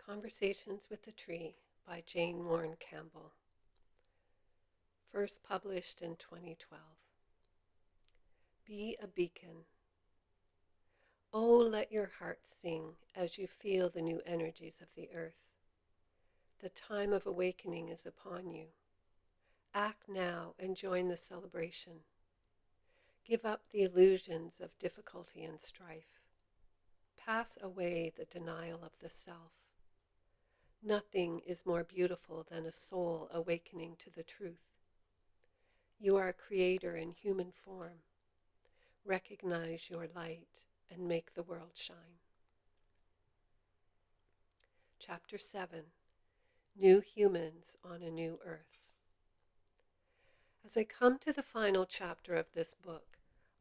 Conversations with a Tree by Jane Warren Campbell. First published in 2012. Be a beacon. Oh, let your heart sing as you feel the new energies of the earth. The time of awakening is upon you. Act now and join the celebration. Give up the illusions of difficulty and strife. Pass away the denial of the self. Nothing is more beautiful than a soul awakening to the truth. You are a creator in human form. Recognize your light and make the world shine. Chapter 7. New Humans on a New Earth. As I come to the final chapter of this book,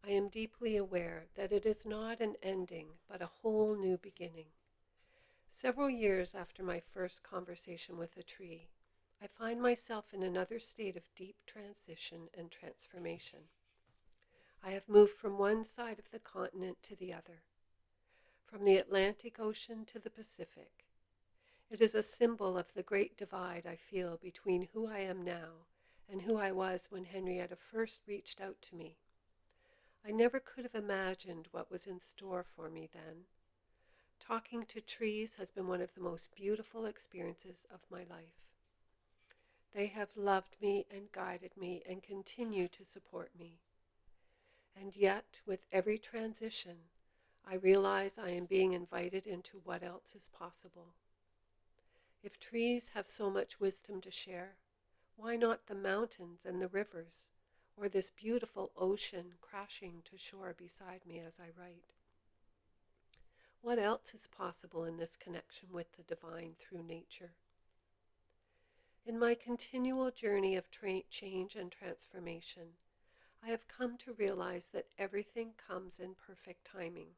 I am deeply aware that it is not an ending, but a whole new beginning. Several years after my first conversation with a tree, I find myself in another state of deep transition and transformation. I have moved from one side of the continent to the other, from the Atlantic Ocean to the Pacific. It is a symbol of the great divide I feel between who I am now and who I was when Henrietta first reached out to me. I never could have imagined what was in store for me then. Talking to trees has been one of the most beautiful experiences of my life. They have loved me and guided me and continue to support me. And yet, with every transition, I realize I am being invited into what else is possible. If trees have so much wisdom to share, why not the mountains and the rivers, or this beautiful ocean crashing to shore beside me as I write? What else is possible in this connection with the divine through nature? In my continual journey of change and transformation, I have come to realize that everything comes in perfect timing.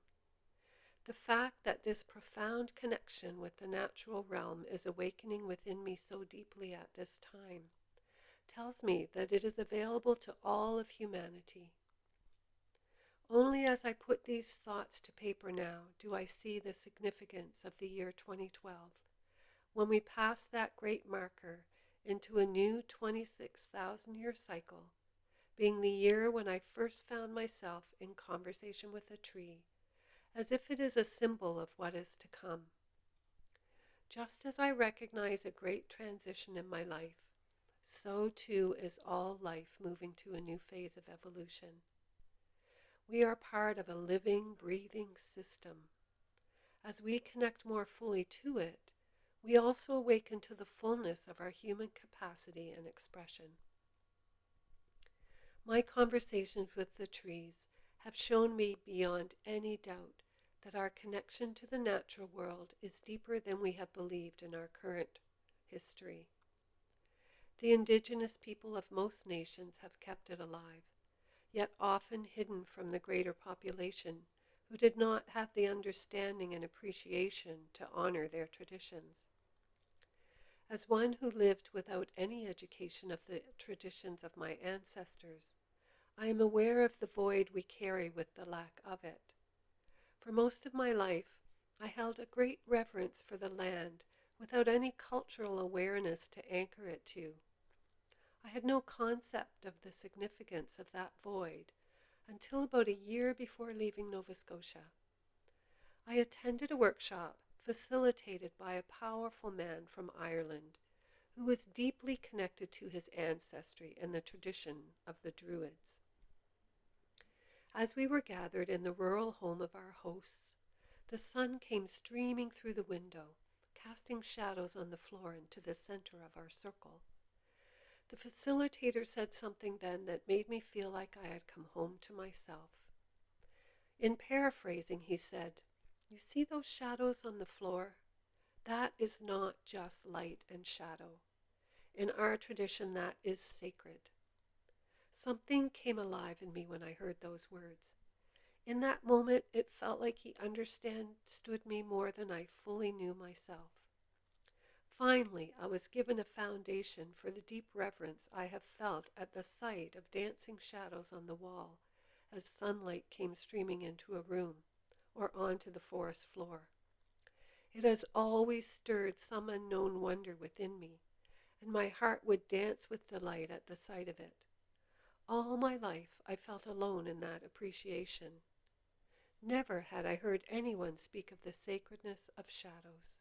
The fact that this profound connection with the natural realm is awakening within me so deeply at this time tells me that it is available to all of humanity. Only as I put these thoughts to paper now do I see the significance of the year 2012, when we pass that great marker into a new 26,000-year cycle, being the year when I first found myself in conversation with a tree, as if it is a symbol of what is to come. Just as I recognize a great transition in my life, so too is all life moving to a new phase of evolution. We are part of a living, breathing system. As we connect more fully to it, we also awaken to the fullness of our human capacity and expression. My conversations with the trees have shown me beyond any doubt that our connection to the natural world is deeper than we have believed in our current history. The indigenous people of most nations have kept it alive, yet often hidden from the greater population who did not have the understanding and appreciation to honor their traditions. As one who lived without any education of the traditions of my ancestors, I am aware of the void we carry with the lack of it. For most of my life, I held a great reverence for the land without any cultural awareness to anchor it to. I had no concept of the significance of that void until about a year before leaving Nova Scotia. I attended a workshop facilitated by a powerful man from Ireland who was deeply connected to his ancestry and the tradition of the Druids. As we were gathered in the rural home of our hosts, the sun came streaming through the window, casting shadows on the floor into the center of our circle. The facilitator said something then that made me feel like I had come home to myself. In paraphrasing, he said, "You see those shadows on the floor? That is not just light and shadow. In our tradition, that is sacred." Something came alive in me when I heard those words. In that moment, it felt like he understood me more than I fully knew myself. Finally, I was given a foundation for the deep reverence I have felt at the sight of dancing shadows on the wall as sunlight came streaming into a room or onto the forest floor. It has always stirred some unknown wonder within me, and my heart would dance with delight at the sight of it. All my life I felt alone in that appreciation. Never had I heard anyone speak of the sacredness of shadows.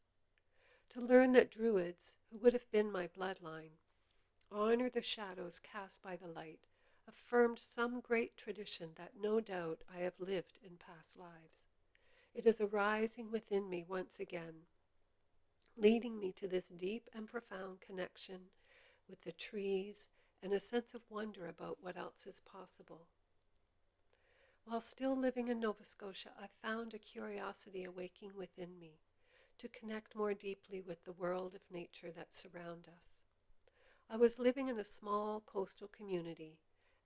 To learn that Druids, who would have been my bloodline, honor the shadows cast by the light, affirmed some great tradition that no doubt I have lived in past lives. It is arising within me once again, leading me to this deep and profound connection with the trees and a sense of wonder about what else is possible. While still living in Nova Scotia, I found a curiosity awaking within me to connect more deeply with the world of nature that surrounds us. I was living in a small coastal community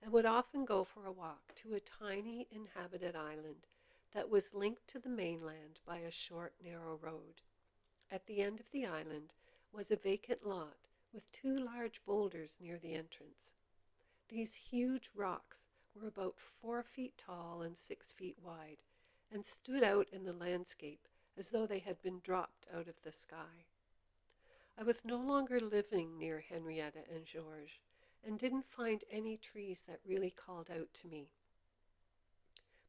and would often go for a walk to a tiny inhabited island that was linked to the mainland by a short, narrow road. At the end of the island was a vacant lot with two large boulders near the entrance. These huge rocks were about 4 feet tall and 6 feet wide, and stood out in the landscape as though they had been dropped out of the sky. I was no longer living near Henrietta and Georges, and didn't find any trees that really called out to me.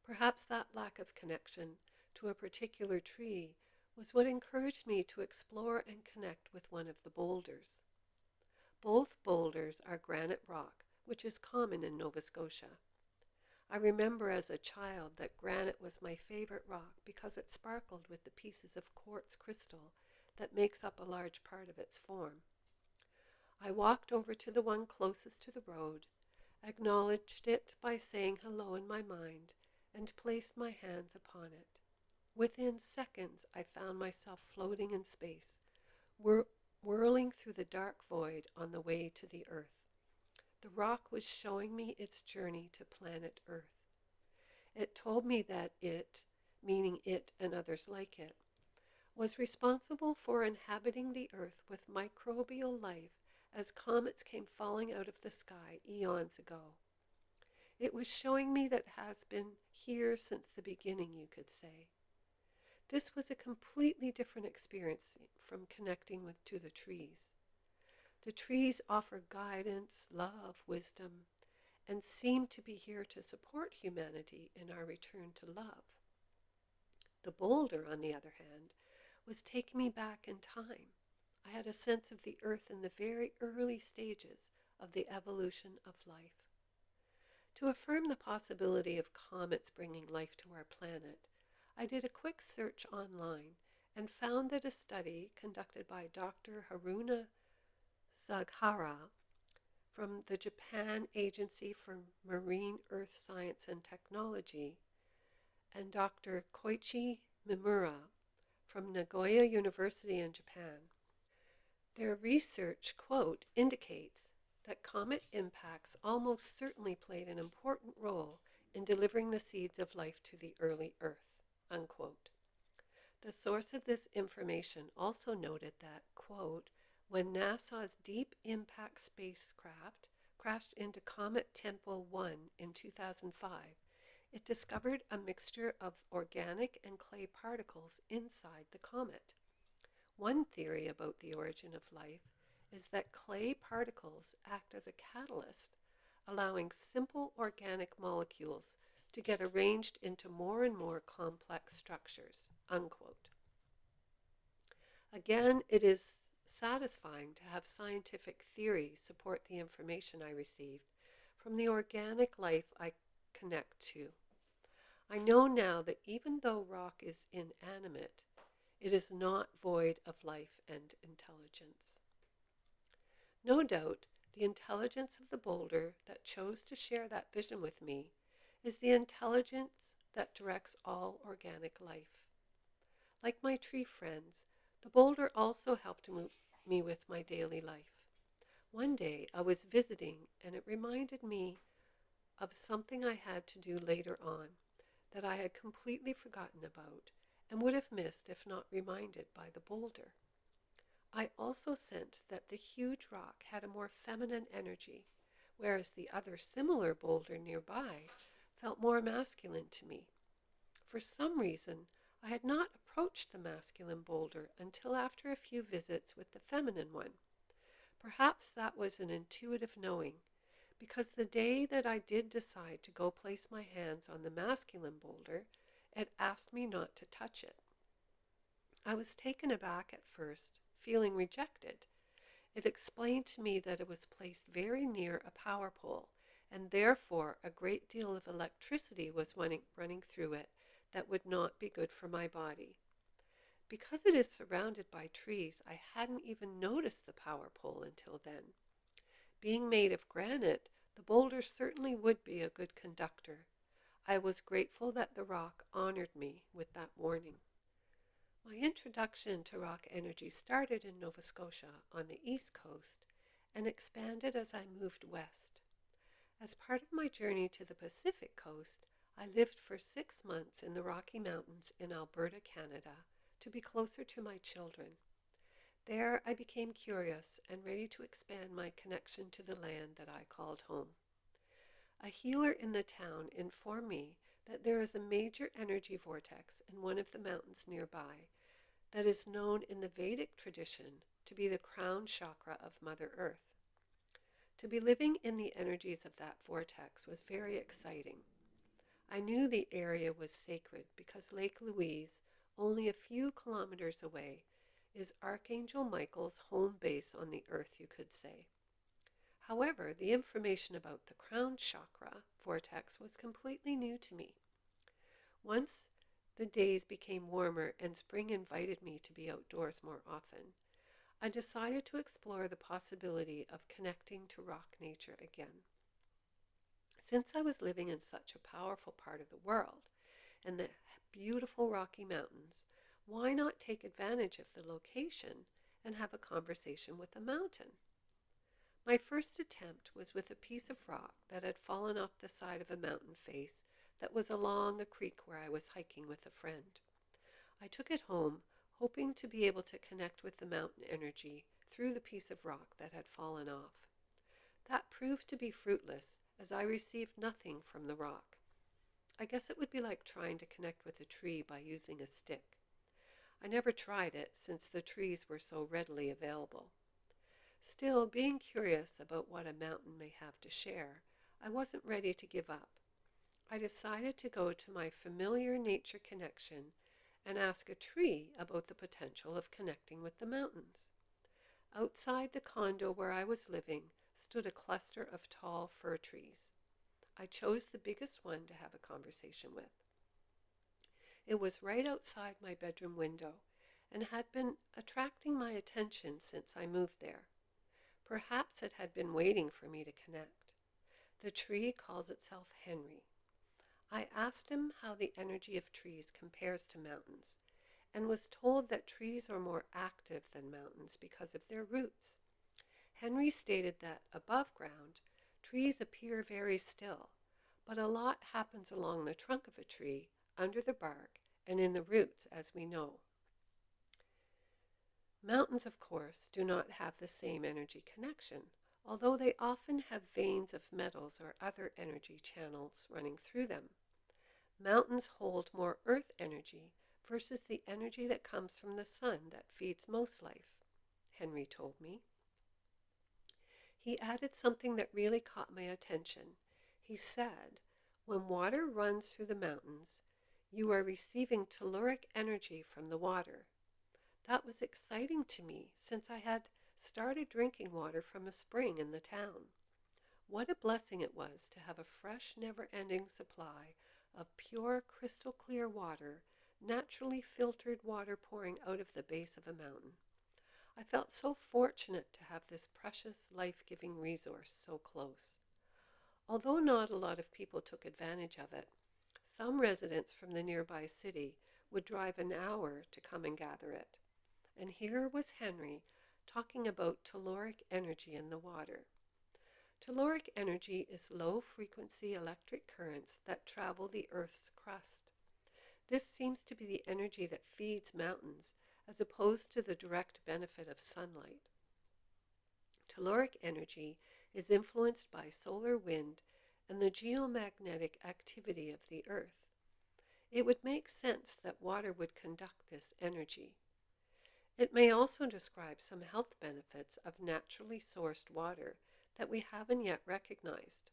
Perhaps that lack of connection to a particular tree was what encouraged me to explore and connect with one of the boulders. Both boulders are granite rock, which is common in Nova Scotia. I remember as a child that granite was my favorite rock because it sparkled with the pieces of quartz crystal that makes up a large part of its form. I walked over to the one closest to the road, acknowledged it by saying hello in my mind, and placed my hands upon it. Within seconds, I found myself floating in space, whirling through the dark void on the way to the Earth. The rock was showing me its journey to planet Earth. It told me that it, meaning it and others like it, was responsible for inhabiting the Earth with microbial life as comets came falling out of the sky eons ago. It was showing me that it has been here since the beginning, you could say. This was a completely different experience from connecting to the trees. The trees offer guidance, love, wisdom, and seem to be here to support humanity in our return to love. The boulder, on the other hand, was taking me back in time. I had a sense of the earth in the very early stages of the evolution of life. To affirm the possibility of comets bringing life to our planet, I did a quick search online and found that a study conducted by Dr. Haruna Saghara from the Japan Agency for Marine Earth Science and Technology and Dr. Koichi Mimura from Nagoya University in Japan. Their research, quote, indicates that comet impacts almost certainly played an important role in delivering the seeds of life to the early Earth, unquote. The source of this information also noted that, quote, when NASA's Deep Impact spacecraft crashed into Comet Tempel 1 in 2005, it discovered a mixture of organic and clay particles inside the comet. One theory about the origin of life is that clay particles act as a catalyst, allowing simple organic molecules to get arranged into more and more complex structures, unquote. Again, it is satisfying to have scientific theory support the information I received from the organic life I connect to. I know now that even though rock is inanimate, it is not void of life and intelligence. No doubt, the intelligence of the boulder that chose to share that vision with me is the intelligence that directs all organic life. Like my tree friends, the boulder also helped me with my daily life. One day I was visiting and it reminded me of something I had to do later on that I had completely forgotten about and would have missed if not reminded by the boulder. I also sensed that the huge rock had a more feminine energy, whereas the other similar boulder nearby felt more masculine to me. For some reason, I had not approach the masculine boulder until after a few visits with the feminine one. Perhaps that was an intuitive knowing, because the day that I did decide to go place my hands on the masculine boulder, it asked me not to touch it. I was taken aback at first, feeling rejected. It explained to me that it was placed very near a power pole, and therefore a great deal of electricity was running through it that would not be good for my body. Because it is surrounded by trees, I hadn't even noticed the power pole until then. Being made of granite, the boulder certainly would be a good conductor. I was grateful that the rock honored me with that warning. My introduction to rock energy started in Nova Scotia on the East Coast and expanded as I moved west. As part of my journey to the Pacific Coast, I lived for 6 months in the Rocky Mountains in Alberta, Canada, to be closer to my children. There I became curious and ready to expand my connection to the land that I called home. A healer in the town informed me that there is a major energy vortex in one of the mountains nearby that is known in the Vedic tradition to be the crown chakra of Mother Earth. To be living in the energies of that vortex was very exciting. I knew the area was sacred because Lake Louise, only a few kilometers away, is Archangel Michael's home base on the earth, you could say. However, the information about the crown chakra vortex was completely new to me. Once the days became warmer and spring invited me to be outdoors more often, I decided to explore the possibility of connecting to rock nature again. Since I was living in such a powerful part of the world, and the beautiful Rocky Mountains, why not take advantage of the location and have a conversation with a mountain? My first attempt was with a piece of rock that had fallen off the side of a mountain face that was along a creek where I was hiking with a friend. I took it home, hoping to be able to connect with the mountain energy through the piece of rock that had fallen off. That proved to be fruitless, as I received nothing from the rock. I guess it would be like trying to connect with a tree by using a stick. I never tried it since the trees were so readily available. Still, being curious about what a mountain may have to share, I wasn't ready to give up. I decided to go to my familiar nature connection and ask a tree about the potential of connecting with the mountains. Outside the condo where I was living stood a cluster of tall fir trees. I chose the biggest one to have a conversation with. It was right outside my bedroom window and had been attracting my attention since I moved there. Perhaps it had been waiting for me to connect. The tree calls itself Henry. I asked him how the energy of trees compares to mountains, and was told that trees are more active than mountains because of their roots. Henry stated that above ground, trees appear very still, but a lot happens along the trunk of a tree, under the bark, and in the roots, as we know. Mountains, of course, do not have the same energy connection, although they often have veins of metals or other energy channels running through them. Mountains hold more earth energy versus the energy that comes from the sun that feeds most life, Henry told me. He added something that really caught my attention. He said, when water runs through the mountains, you are receiving telluric energy from the water. That was exciting to me since I had started drinking water from a spring in the town. What a blessing it was to have a fresh, never-ending supply of pure, crystal clear water, naturally filtered water pouring out of the base of a mountain. I felt so fortunate to have this precious, life-giving resource so close. Although not a lot of people took advantage of it, some residents from the nearby city would drive an hour to come and gather it. And here was Henry talking about telluric energy in the water. Telluric energy is low-frequency electric currents that travel the Earth's crust. This seems to be the energy that feeds mountains, as opposed to the direct benefit of sunlight. Telluric energy is influenced by solar wind and the geomagnetic activity of the Earth. it would make sense that water would conduct this energy. It may also describe some health benefits of naturally sourced water that we haven't yet recognized.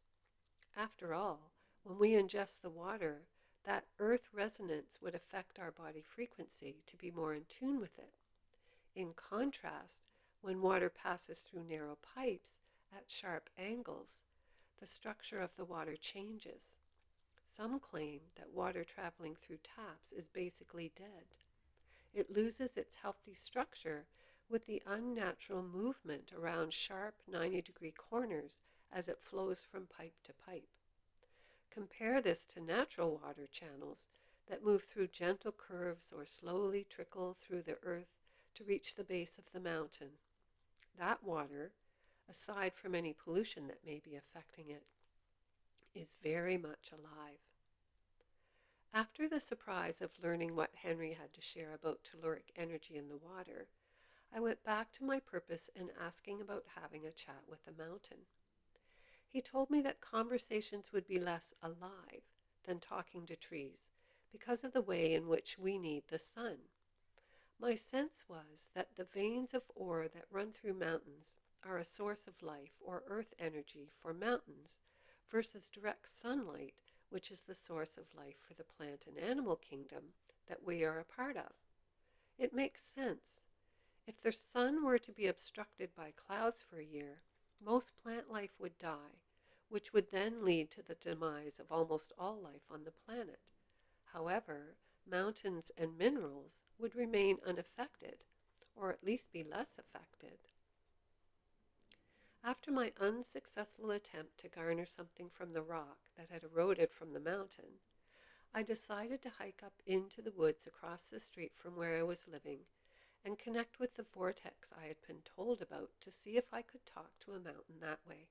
After all, when we ingest the water, that earth resonance would affect our body frequency to be more in tune with it. In contrast, when water passes through narrow pipes at sharp angles, the structure of the water changes. Some claim that water traveling through taps is basically dead. It loses its healthy structure with the unnatural movement around sharp 90-degree corners as it flows from pipe to pipe. Compare this to natural water channels that move through gentle curves or slowly trickle through the earth to reach the base of the mountain. That water, aside from any pollution that may be affecting it, is very much alive. After the surprise of learning what Henry had to share about telluric energy in the water, I went back to my purpose in asking about having a chat with the mountain. He told me that conversations would be less alive than talking to trees because of the way in which we need the sun. My sense was that the veins of ore that run through mountains are a source of life or earth energy for mountains versus direct sunlight, which is the source of life for the plant and animal kingdom that we are a part of. It makes sense. If the sun were to be obstructed by clouds for a year, most plant life would die, which would then lead to the demise of almost all life on the planet. However, mountains and minerals would remain unaffected, or at least be less affected. After my unsuccessful attempt to garner something from the rock that had eroded from the mountain, I decided to hike up into the woods across the street from where I was living and connect with the vortex I had been told about to see if I could talk to a mountain that way.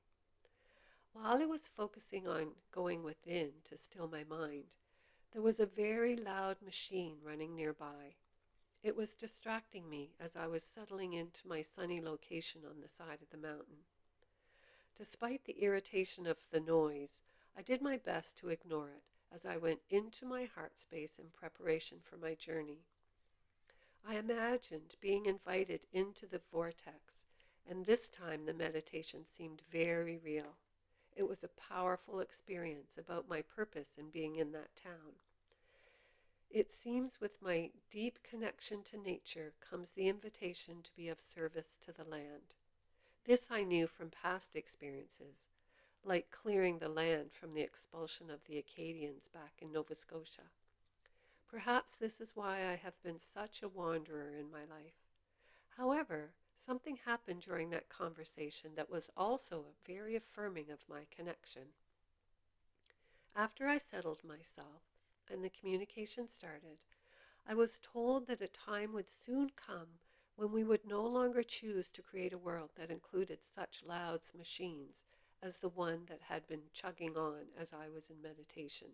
While I was focusing on going within to still my mind, there was a very loud machine running nearby. It was distracting me as I was settling into my sunny location on the side of the mountain. Despite the irritation of the noise, I did my best to ignore it as I went into my heart space in preparation for my journey. I imagined being invited into the vortex, and this time the meditation seemed very real. It was a powerful experience about my purpose in being in that town. It seems with my deep connection to nature comes the invitation to be of service to the land. This I knew from past experiences, like clearing the land from the expulsion of the Acadians back in Nova Scotia. Perhaps this is why I have been such a wanderer in my life. However, something happened during that conversation that was also very affirming of my connection. After I settled myself and the communication started, I was told that a time would soon come when we would no longer choose to create a world that included such loud machines as the one that had been chugging on as I was in meditation.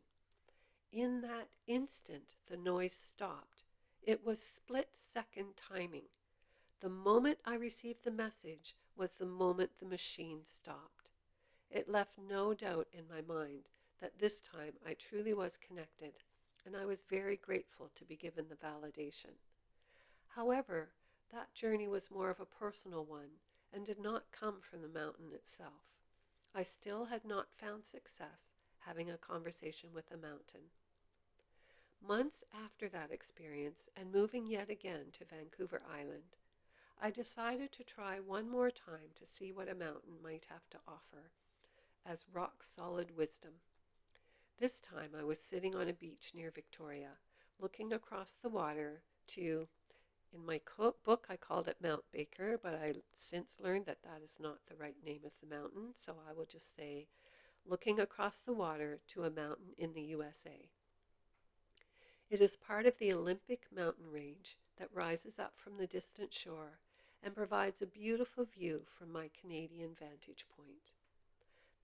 In that instant, the noise stopped. It was split-second timing. The moment I received the message was the moment the machine stopped. It left no doubt in my mind that this time I truly was connected, and I was very grateful to be given the validation. However, that journey was more of a personal one and did not come from the mountain itself. I still had not found success having a conversation with the mountain. Months after that experience, and moving yet again to Vancouver Island, I decided to try one more time to see what a mountain might have to offer as rock-solid wisdom. This time I was sitting on a beach near Victoria, looking across the water to, in my book I called it Mount Baker, but I since learned that that is not the right name of the mountain, so I will just say looking across the water to a mountain in the USA. It is part of the Olympic mountain range that rises up from the distant shore and provides a beautiful view from my Canadian vantage point.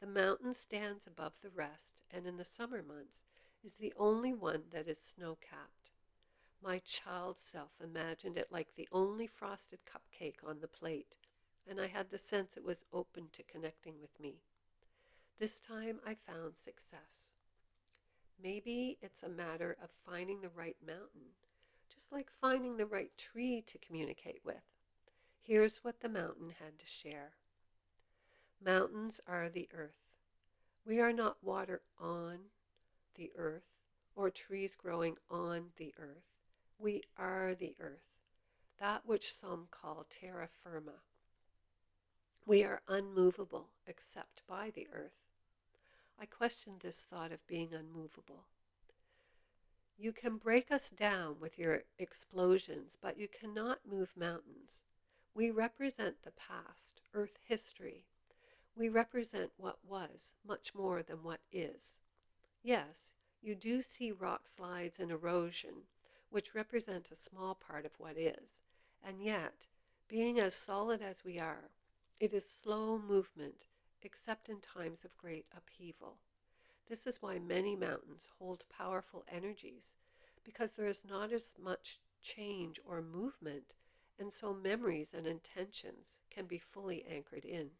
The mountain stands above the rest, and in the summer months is the only one that is snow-capped. My child self imagined it like the only frosted cupcake on the plate, and I had the sense it was open to connecting with me. This time I found success. Maybe it's a matter of finding the right mountain, just like finding the right tree to communicate with. Here's what the mountain had to share. Mountains are the earth. We are not water on the earth or trees growing on the earth. We are the earth, that which some call terra firma. We are unmovable except by the earth. I questioned this thought of being unmovable. You can break us down with your explosions, but you cannot move mountains. We represent the past, Earth history. We represent what was, much more than what is. Yes, you do see rock slides and erosion, which represent a small part of what is. And yet, being as solid as we are, it is slow movement, except in times of great upheaval. This is why many mountains hold powerful energies, because there is not as much change or movement, and so memories and intentions can be fully anchored in.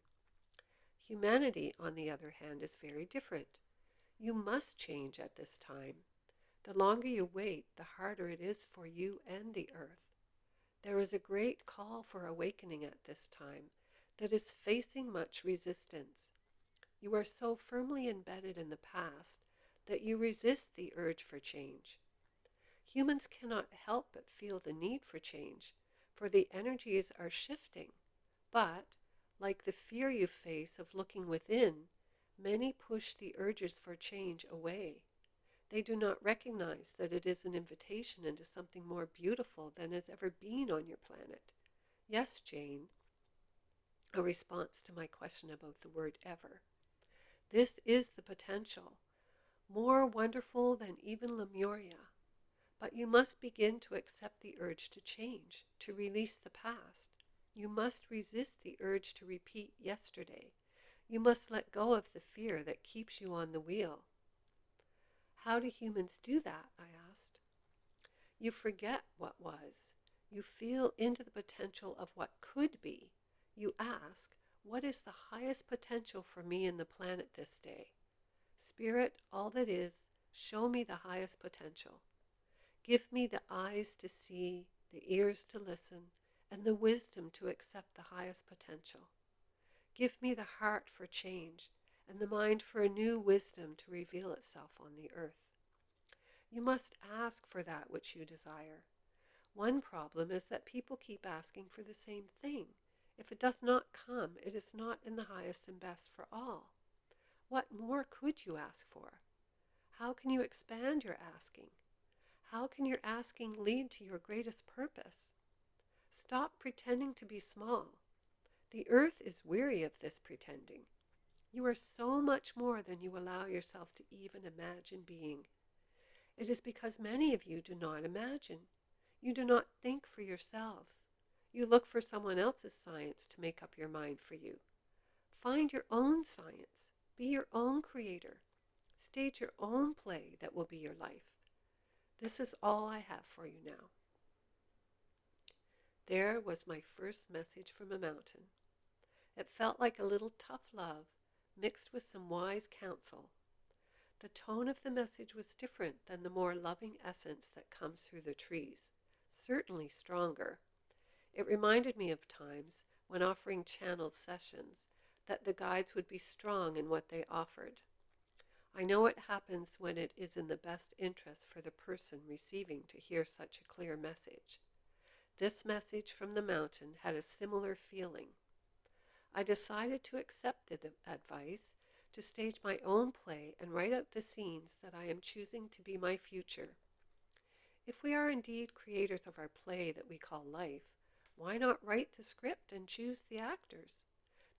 Humanity, on the other hand, is very different. You must change at this time. The longer you wait, the harder it is for you and the earth. There is a great call for awakening at this time that is facing much resistance. You are so firmly embedded in the past that you resist the urge for change. Humans cannot help but feel the need for change, for the energies are shifting. But, like the fear you face of looking within, many push the urges for change away. They do not recognize that it is an invitation into something more beautiful than has ever been on your planet. Yes, Jane, a response to my question about the word ever. This is the potential, more wonderful than even Lemuria. But you must begin to accept the urge to change, to release the past. You must resist the urge to repeat yesterday. You must let go of the fear that keeps you on the wheel. How do humans do that? I asked. You forget what was. You feel into the potential of what could be. You ask, what is the highest potential for me and the planet this day? Spirit, all that is, show me the highest potential. Give me the eyes to see, the ears to listen, and the wisdom to accept the highest potential. Give me the heart for change, and the mind for a new wisdom to reveal itself on the earth. You must ask for that which you desire. One problem is that people keep asking for the same thing. If it does not come, it is not in the highest and best for all. What more could you ask for? How can you expand your asking? How can your asking lead to your greatest purpose? Stop pretending to be small. The earth is weary of this pretending. You are so much more than you allow yourself to even imagine being. It is because many of you do not imagine. You do not think for yourselves. You look for someone else's science to make up your mind for you. Find your own science. Be your own creator. Stage your own play that will be your life. This is all I have for you now. There was my first message from a mountain. It felt like a little tough love mixed with some wise counsel. The tone of the message was different than the more loving essence that comes through the trees, certainly stronger. It reminded me of times when offering channel sessions that the guides would be strong in what they offered. I know it happens when it is in the best interest for the person receiving to hear such a clear message. This message from the mountain had a similar feeling. I decided to accept the advice, to stage my own play and write out the scenes that I am choosing to be my future. If we are indeed creators of our play that we call life, why not write the script and choose the actors?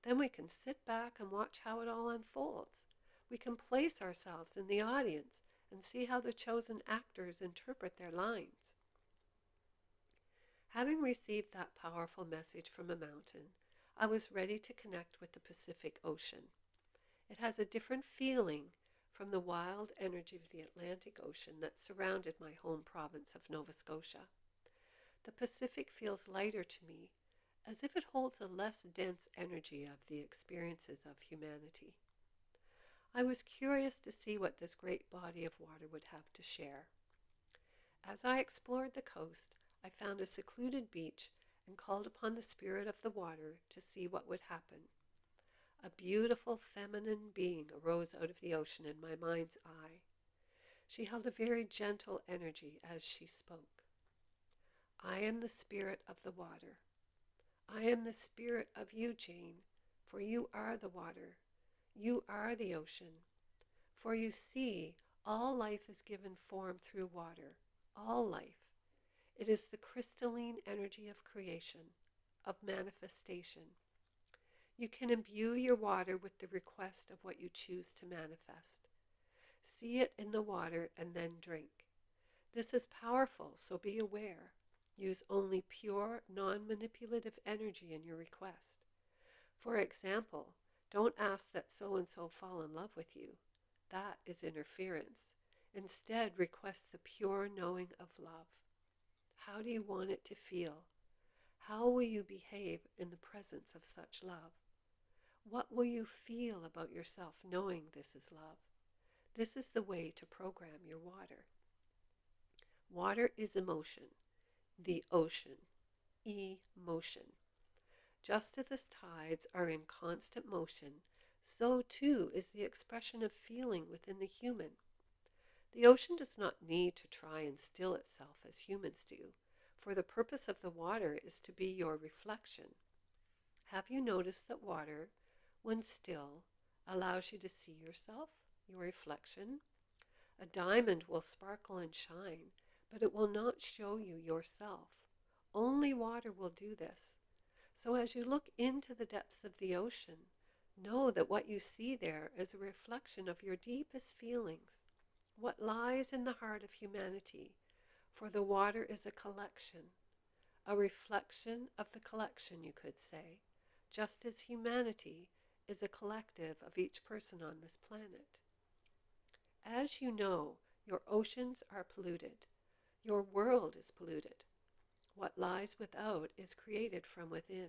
Then we can sit back and watch how it all unfolds. We can place ourselves in the audience and see how the chosen actors interpret their lines. Having received that powerful message from a mountain, I was ready to connect with the Pacific Ocean. It has a different feeling from the wild energy of the Atlantic Ocean that surrounded my home province of Nova Scotia. The Pacific feels lighter to me, as if it holds a less dense energy of the experiences of humanity. I was curious to see what this great body of water would have to share. As I explored the coast, I found a secluded beach and called upon the spirit of the water to see what would happen. A beautiful feminine being arose out of the ocean in my mind's eye. She held a very gentle energy as she spoke. I am the spirit of the water. I am the spirit of you, Jane, for you are the water. You are the ocean. For you see, all life is given form through water. All life. It is the crystalline energy of creation, of manifestation. You can imbue your water with the request of what you choose to manifest. See it in the water and then drink. This is powerful, so be aware. Use only pure, non-manipulative energy in your request. For example, don't ask that so-and-so fall in love with you. That is interference. Instead, request the pure knowing of love. How do you want it to feel? How will you behave in the presence of such love? What will you feel about yourself knowing this is love? This is the way to program your water. Water is emotion, the ocean, emotion. Just as the tides are in constant motion, so too is the expression of feeling within the human. The ocean does not need to try and still itself as humans do, for the purpose of the water is to be your reflection. Have you noticed that water, when still, allows you to see yourself, your reflection? A diamond will sparkle and shine, but it will not show you yourself. Only water will do this. So as you look into the depths of the ocean, know that what you see there is a reflection of your deepest feelings, what lies in the heart of humanity, for the water is a collection, a reflection of the collection, you could say, just as humanity is a collective of each person on this planet. As you know, your oceans are polluted. Your world is polluted. What lies without is created from within.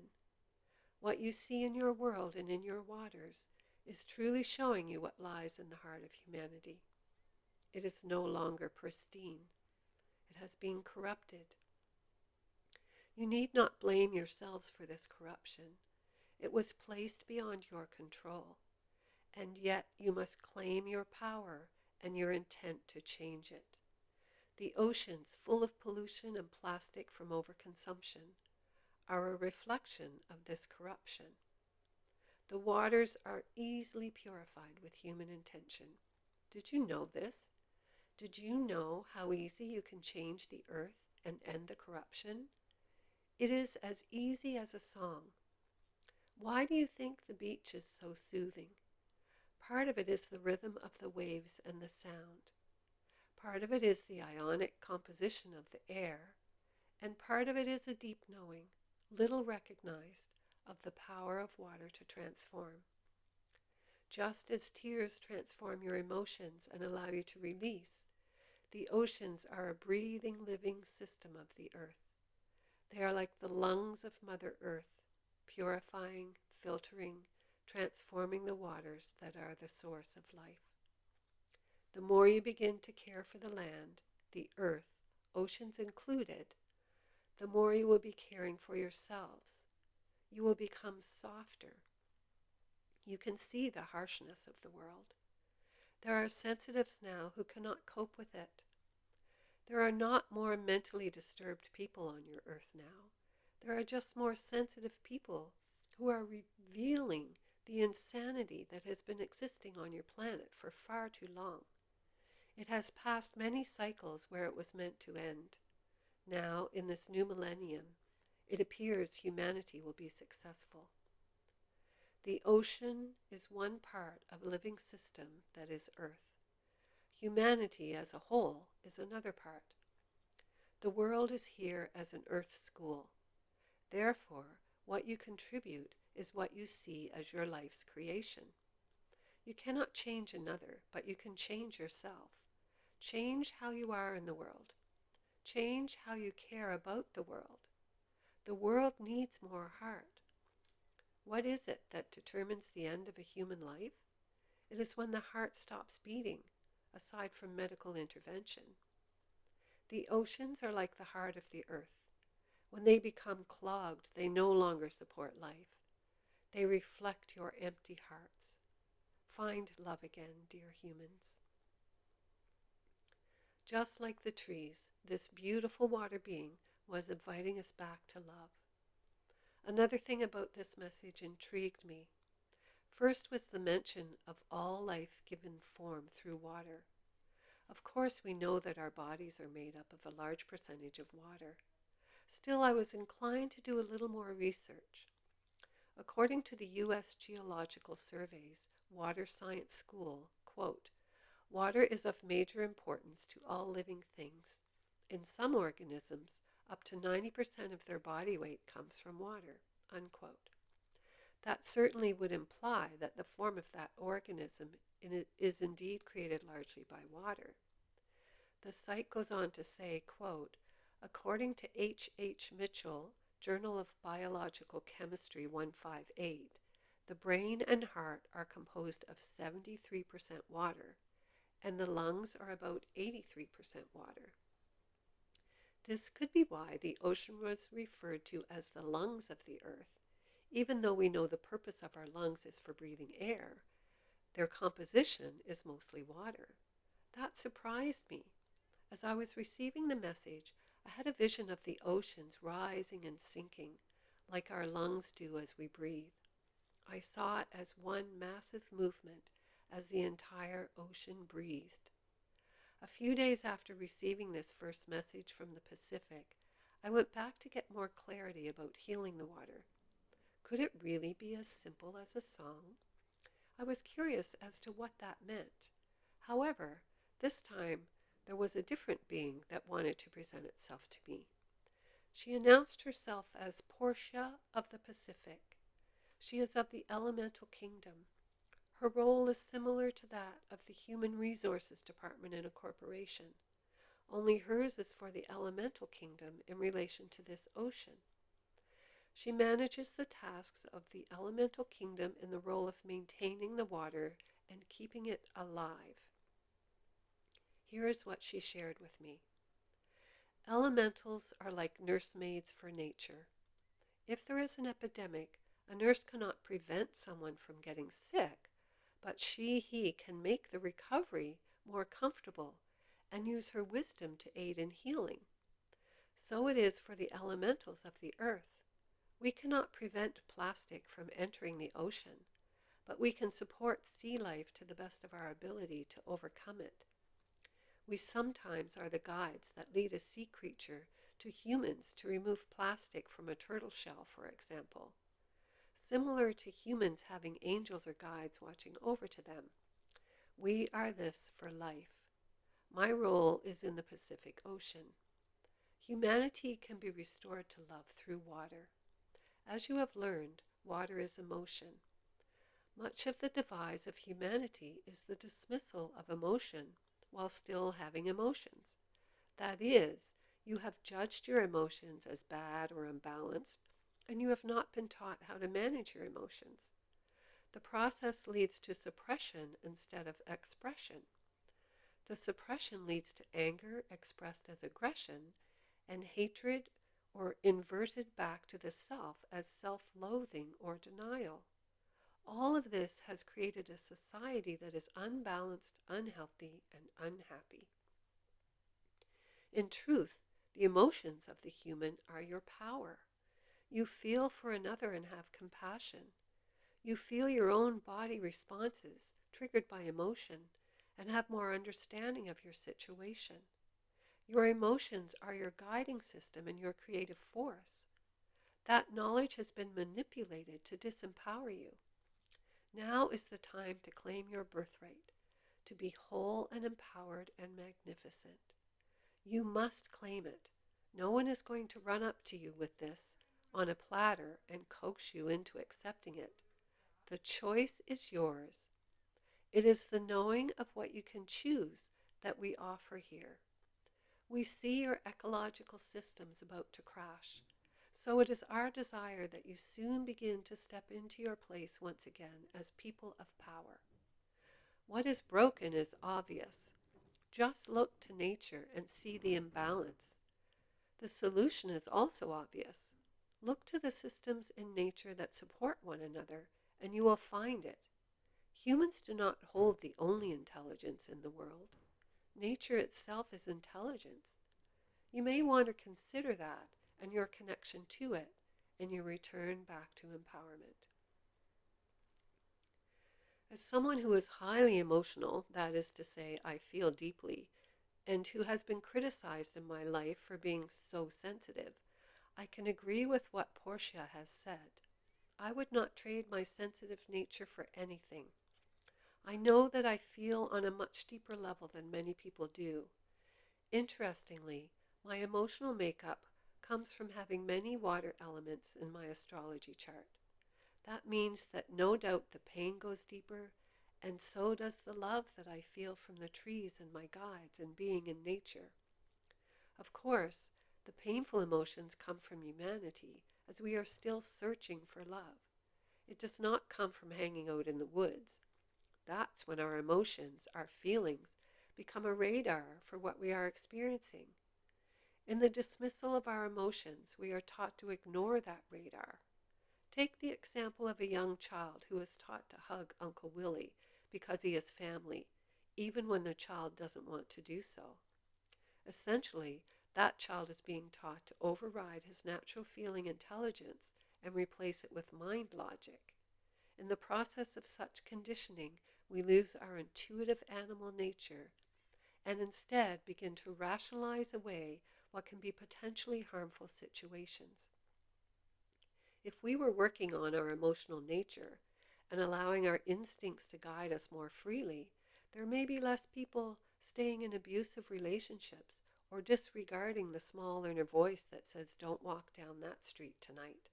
What you see in your world and in your waters is truly showing you what lies in the heart of humanity. It is no longer pristine. It has been corrupted. You need not blame yourselves for this corruption. It was placed beyond your control, and yet you must claim your power and your intent to change it. The oceans, full of pollution and plastic from overconsumption, are a reflection of this corruption. The waters are easily purified with human intention. Did you know this? Did you know how easy you can change the earth and end the corruption? It is as easy as a song. Why do you think the beach is so soothing? Part of it is the rhythm of the waves and the sound. Part of it is the ionic composition of the air, and part of it is a deep knowing, little recognized, of the power of water to transform. Just as tears transform your emotions and allow you to release, the oceans are a breathing, living system of the earth. They are like the lungs of Mother Earth, purifying, filtering, transforming the waters that are the source of life. The more you begin to care for the land, the earth, oceans included, the more you will be caring for yourselves. You will become softer. You can see the harshness of the world. There are sensitives now who cannot cope with it. There are not more mentally disturbed people on your earth now. There are just more sensitive people who are revealing the insanity that has been existing on your planet for far too long. It has passed many cycles where it was meant to end. Now, in this new millennium, it appears humanity will be successful. The ocean is one part of a living system that is Earth. Humanity as a whole is another part. The world is here as an Earth school. Therefore, what you contribute is what you see as your life's creation. You cannot change another, but you can change yourself. Change how you are in the world. Change how you care about the world. The world needs more heart. What is it that determines the end of a human life? It is when the heart stops beating, aside from medical intervention. The oceans are like the heart of the earth. When they become clogged, they no longer support life. They reflect your empty hearts. Find love again, dear humans. Just like the trees, this beautiful water being was inviting us back to love. Another thing about this message intrigued me. First was the mention of all life given form through water. Of course, we know that our bodies are made up of a large percentage of water. Still, I was inclined to do a little more research. According to the U.S. Geological Survey's Water Science School, quote, water is of major importance to all living things. In some organisms, up to 90% of their body weight comes from water, unquote. That certainly would imply that the form of that organism is indeed created largely by water. The site goes on to say, quote, according to H. Mitchell, Journal of Biological Chemistry 158, the brain and heart are composed of 73% water, and the lungs are about 83% water. This could be why the ocean was referred to as the lungs of the earth. Even though we know the purpose of our lungs is for breathing air, their composition is mostly water. That surprised me. As I was receiving the message, I had a vision of the oceans rising and sinking, like our lungs do as we breathe. I saw it as one massive movement as the entire ocean breathed. A few days after receiving this first message from the Pacific, I went back to get more clarity about healing the water. Could it really be as simple as a song? I was curious as to what that meant. However, this time there was a different being that wanted to present itself to me. She announced herself as Portia of the Pacific. She is of the elemental kingdom. Her role is similar to that of the Human Resources Department in a corporation, only hers is for the elemental kingdom in relation to this ocean. She manages the tasks of the elemental kingdom in the role of maintaining the water and keeping it alive. Here is what she shared with me. Elementals are like nursemaids for nature. If there is an epidemic, a nurse cannot prevent someone from getting sick, but he can make the recovery more comfortable and use her wisdom to aid in healing. So it is for the elementals of the earth. We cannot prevent plastic from entering the ocean, but we can support sea life to the best of our ability to overcome it. We sometimes are the guides that lead a sea creature to humans to remove plastic from a turtle shell, for example. Similar to humans having angels or guides watching over to them. We are this for life. My role is in the Pacific Ocean. Humanity can be restored to love through water. As you have learned, water is emotion. Much of the demise of humanity is the dismissal of emotion while still having emotions. That is, you have judged your emotions as bad or unbalanced, and you have not been taught how to manage your emotions. The process leads to suppression instead of expression. The suppression leads to anger expressed as aggression, and hatred or inverted back to the self as self-loathing or denial. All of this has created a society that is unbalanced, unhealthy, and unhappy. In truth, the emotions of the human are your power. You feel for another and have compassion. You feel your own body responses triggered by emotion and have more understanding of your situation. Your emotions are your guiding system and your creative force. That knowledge has been manipulated to disempower you. Now is the time to claim your birthright, to be whole and empowered and magnificent. You must claim it. No one is going to run up to you with this on a platter and coax you into accepting it. The choice is yours. It is the knowing of what you can choose that we offer here. We see your ecological systems about to crash, so it is our desire that you soon begin to step into your place once again as people of power. What is broken is obvious. Just look to nature and see the imbalance. The solution is also obvious. Look to the systems in nature that support one another, and you will find it. Humans do not hold the only intelligence in the world. Nature itself is intelligence. You may want to consider that and your connection to it and your return back to empowerment. As someone who is highly emotional, that is to say, I feel deeply, and who has been criticized in my life for being so sensitive, I can agree with what Portia has said. I would not trade my sensitive nature for anything. I know that I feel on a much deeper level than many people do. Interestingly, my emotional makeup comes from having many water elements in my astrology chart. That means that no doubt the pain goes deeper, and so does the love that I feel from the trees and my guides and being in nature. Of course, the painful emotions come from humanity, as we are still searching for love. It does not come from hanging out in the woods. That's when our emotions, our feelings, become a radar for what we are experiencing. In the dismissal of our emotions, we are taught to ignore that radar. Take the example of a young child who is taught to hug Uncle Willie because he is family, even when the child doesn't want to do so. Essentially, that child is being taught to override his natural feeling intelligence and replace it with mind logic. In the process of such conditioning, we lose our intuitive animal nature and instead begin to rationalize away what can be potentially harmful situations. If we were working on our emotional nature and allowing our instincts to guide us more freely, there may be less people staying in abusive relationships or disregarding the small inner voice that says, "Don't walk down that street tonight."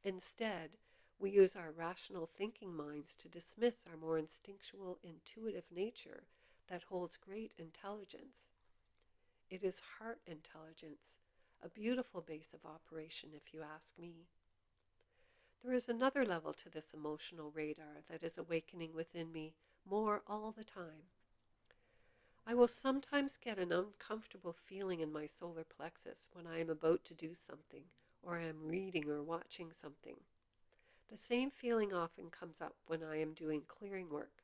Instead, we use our rational thinking minds to dismiss our more instinctual, intuitive nature that holds great intelligence. It is heart intelligence, a beautiful base of operation, if you ask me. There is another level to this emotional radar that is awakening within me more all the time. I will sometimes get an uncomfortable feeling in my solar plexus when I am about to do something, or I am reading or watching something. The same feeling often comes up when I am doing clearing work.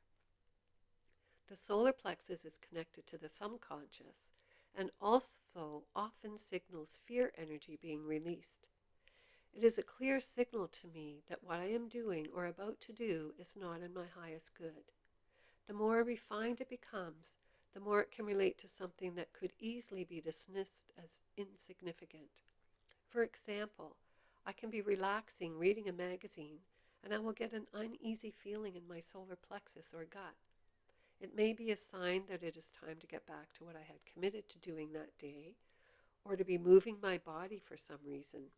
The solar plexus is connected to the subconscious and also often signals fear energy being released. It is a clear signal to me that what I am doing or about to do is not in my highest good. The more refined it becomes, the more it can relate to something that could easily be dismissed as insignificant. For example, I can be relaxing reading a magazine and I will get an uneasy feeling in my solar plexus or gut. It may be a sign that it is time to get back to what I had committed to doing that day, or to be moving my body for some reason.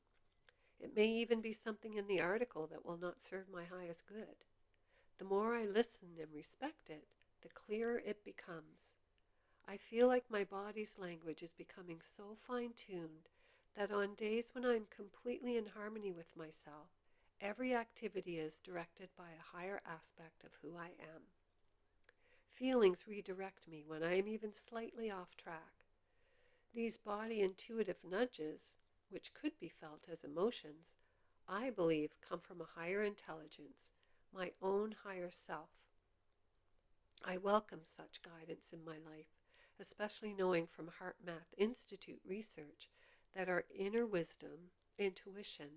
It may even be something in the article that will not serve my highest good. The more I listen and respect it, the clearer it becomes. I feel like my body's language is becoming so fine-tuned that on days when I'm completely in harmony with myself, every activity is directed by a higher aspect of who I am. Feelings redirect me when I am even slightly off track. These body intuitive nudges, which could be felt as emotions, I believe come from a higher intelligence, my own higher self. I welcome such guidance in my life, especially knowing from Heart Math Institute research that our inner wisdom, intuition,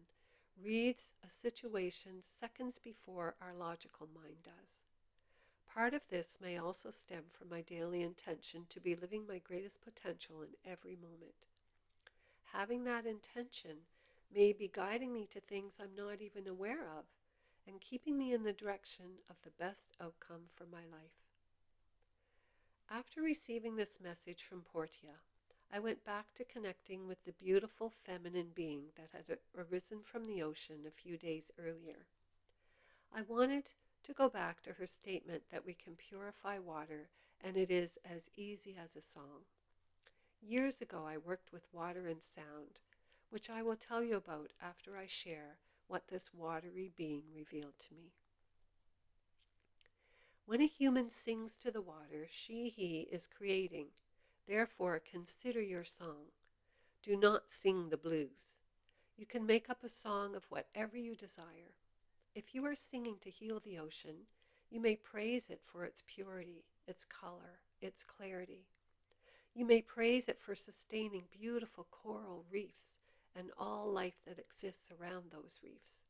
reads a situation seconds before our logical mind does. Part of this may also stem from my daily intention to be living my greatest potential in every moment. Having that intention may be guiding me to things I'm not even aware of and keeping me in the direction of the best outcome for my life. After receiving this message from Portia, I went back to connecting with the beautiful feminine being that had arisen from the ocean a few days earlier. I wanted to go back to her statement that we can purify water and it is as easy as a song. Years ago I worked with water and sound, which I will tell you about after I share what this watery being revealed to me. When a human sings to the water, he is creating. Therefore, consider your song. Do not sing the blues. You can make up a song of whatever you desire. If you are singing to heal the ocean, you may praise it for its purity, its color, its clarity. You may praise it for sustaining beautiful coral reefs and all life that exists around those reefs.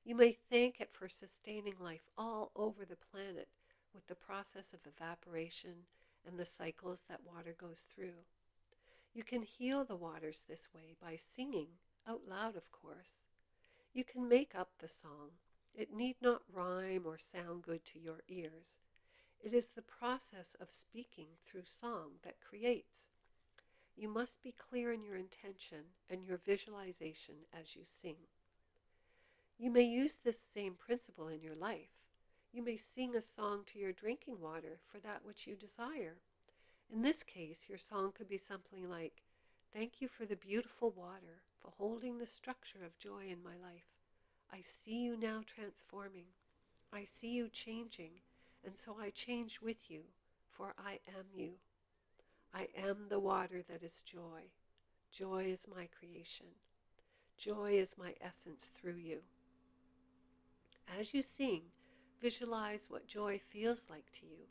You may thank it for sustaining life all over the planet with the process of evaporation and the cycles that water goes through. You can heal the waters this way by singing, out loud of course. You can make up the song. It need not rhyme or sound good to your ears. It is the process of speaking through song that creates. You must be clear in your intention and your visualization as you sing. You may use this same principle in your life. You may sing a song to your drinking water for that which you desire. In this case, your song could be something like, "Thank you for the beautiful water, for holding the structure of joy in my life. I see you now transforming. I see you changing, and so I change with you, for I am you. I am the water that is joy. Joy is my creation. Joy is my essence through you." As you sing, visualize what joy feels like to you.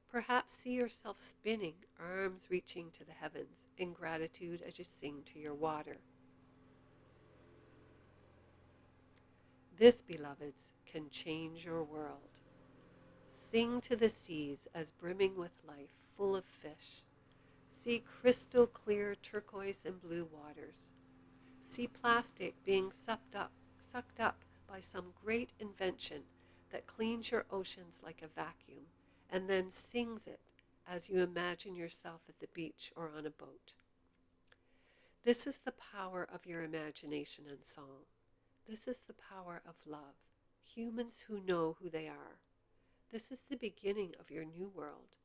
Perhaps see yourself spinning, arms reaching to the heavens, in gratitude as you sing to your water. This, beloveds, can change your world. Sing to the seas as brimming with life, full of fish. See crystal clear turquoise and blue waters. See plastic being sucked up by some great invention that cleans your oceans like a vacuum and then sings it as you imagine yourself at the beach or on a boat. This is the power of your imagination and song. This is the power of love, humans who know who they are. This is the beginning of your new world.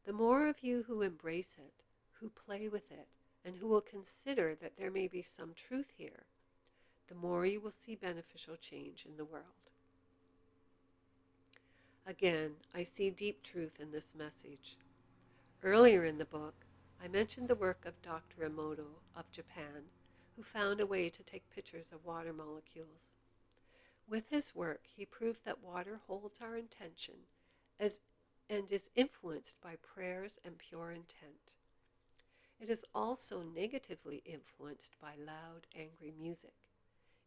The more of you who embrace it, who play with it, and who will consider that there may be some truth here, the more you will see beneficial change in the world. Again, I see deep truth in this message. Earlier in the book, I mentioned the work of Dr. Emoto of Japan, who found a way to take pictures of water molecules. With his work, he proved that water holds our intention and is influenced by prayers and pure intent. It is also negatively influenced by loud, angry music.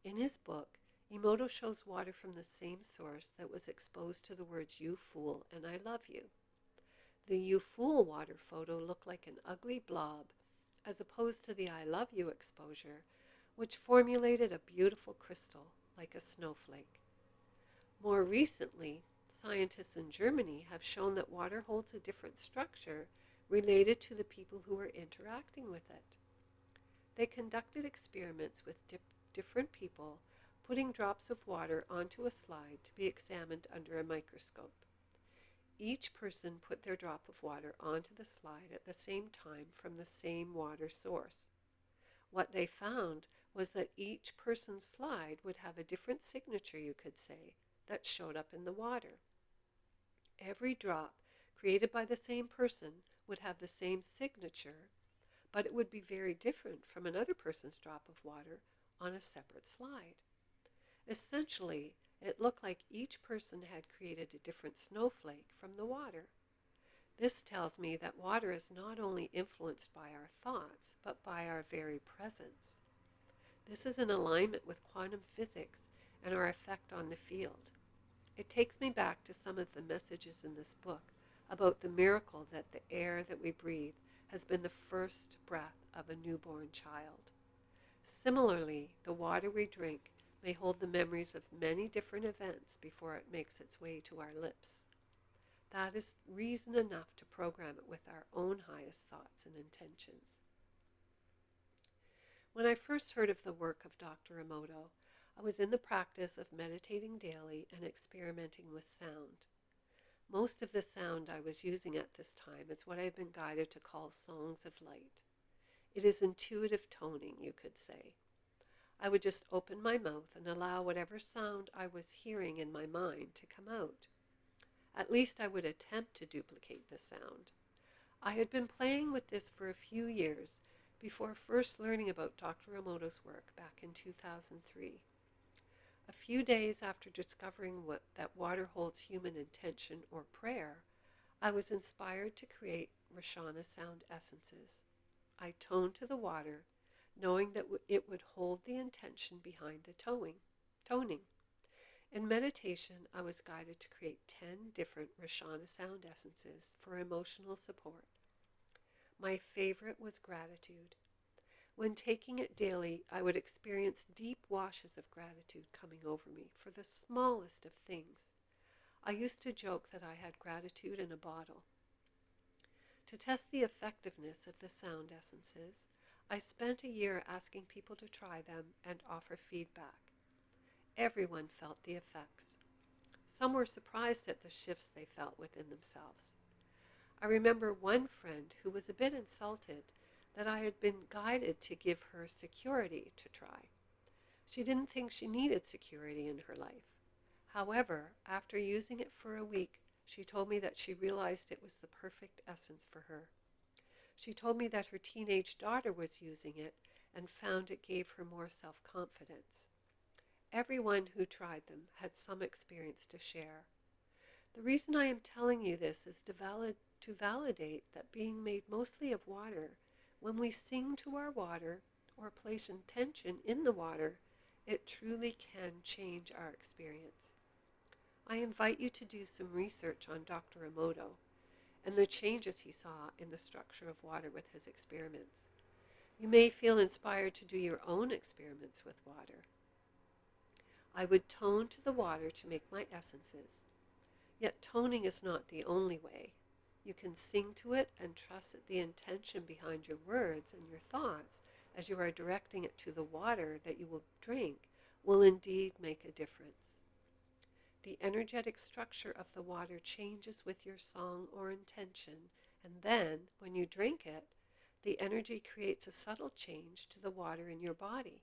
In his book, Emoto shows water from the same source that was exposed to the words "you fool" and "I love you." The "you fool" water photo looked like an ugly blob, as opposed to the "I love you" exposure, which formulated a beautiful crystal, like a snowflake. More recently, scientists in Germany have shown that water holds a different structure related to the people who are interacting with it. They conducted experiments with different people, putting drops of water onto a slide to be examined under a microscope. Each person put their drop of water onto the slide at the same time from the same water source. What they found was that each person's slide would have a different signature, you could say, that showed up in the water. Every drop created by the same person would have the same signature, but it would be very different from another person's drop of water on a separate slide. Essentially, it looked like each person had created a different snowflake from the water. This tells me that water is not only influenced by our thoughts, but by our very presence. This is in alignment with quantum physics and our effect on the field. It takes me back to some of the messages in this book about the miracle that the air that we breathe has been the first breath of a newborn child. Similarly, the water we drink may hold the memories of many different events before it makes its way to our lips. That is reason enough to program it with our own highest thoughts and intentions. When I first heard of the work of Dr. Emoto, I was in the practice of meditating daily and experimenting with sound. Most of the sound I was using at this time is what I've been guided to call songs of light. It is intuitive toning, you could say. I would just open my mouth and allow whatever sound I was hearing in my mind to come out. At least I would attempt to duplicate the sound. I had been playing with this for a few years before first learning about Dr. Emoto's work back in 2003. A few days after discovering that water holds human intention or prayer, I was inspired to create Rashana sound essences. I toned to the water, knowing that it would hold the intention behind the toning. In meditation, I was guided to create 10 different Rashana sound essences for emotional support. My favorite was gratitude. When taking it daily, I would experience deep washes of gratitude coming over me for the smallest of things. I used to joke that I had gratitude in a bottle. To test the effectiveness of the sound essences, I spent a year asking people to try them and offer feedback. Everyone felt the effects. Some were surprised at the shifts they felt within themselves. I remember one friend who was a bit insulted that I had been guided to give her security to try. She didn't think she needed security in her life. However, after using it for a week, she told me that she realized it was the perfect essence for her. She told me that her teenage daughter was using it and found it gave her more self-confidence. Everyone who tried them had some experience to share. The reason I am telling you this is to validate that being made mostly of water, when we sing to our water or place intention in the water, it truly can change our experience. I invite you to do some research on Dr. Emoto and the changes he saw in the structure of water with his experiments. You may feel inspired to do your own experiments with water. I would tone to the water to make my essences. Yet toning is not the only way. You can sing to it and trust that the intention behind your words and your thoughts as you are directing it to the water that you will drink will indeed make a difference. The energetic structure of the water changes with your song or intention, and then, when you drink it, the energy creates a subtle change to the water in your body.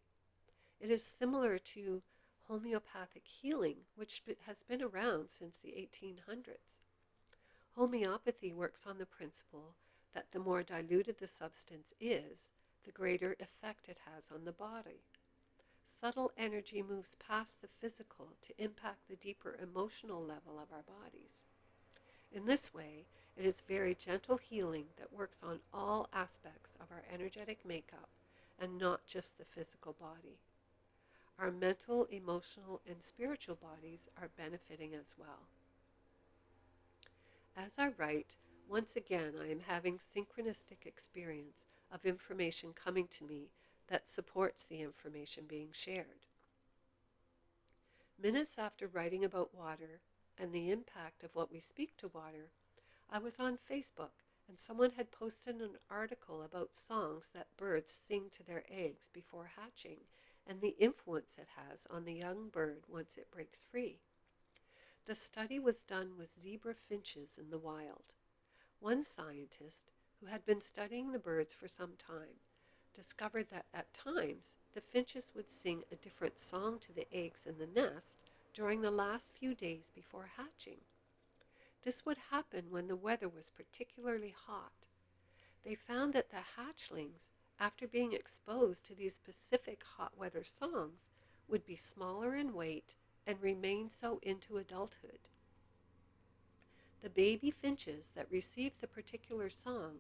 It is similar to homeopathic healing, which has been around since the 1800s. Homeopathy works on the principle that the more diluted the substance is, the greater effect it has on the body. Subtle energy moves past the physical to impact the deeper emotional level of our bodies. In this way, it is very gentle healing that works on all aspects of our energetic makeup and not just the physical body. Our mental, emotional, and spiritual bodies are benefiting as well. As I write, once again I am having synchronistic experience of information coming to me that supports the information being shared. Minutes after writing about water and the impact of what we speak to water, I was on Facebook and someone had posted an article about songs that birds sing to their eggs before hatching and the influence it has on the young bird once it breaks free. The study was done with zebra finches in the wild. One scientist, who had been studying the birds for some time, discovered that at times the finches would sing a different song to the eggs in the nest during the last few days before hatching. This would happen when the weather was particularly hot. They found that the hatchlings, after being exposed to these specific hot weather songs, would be smaller in weight and remain so into adulthood. The baby finches that received the particular song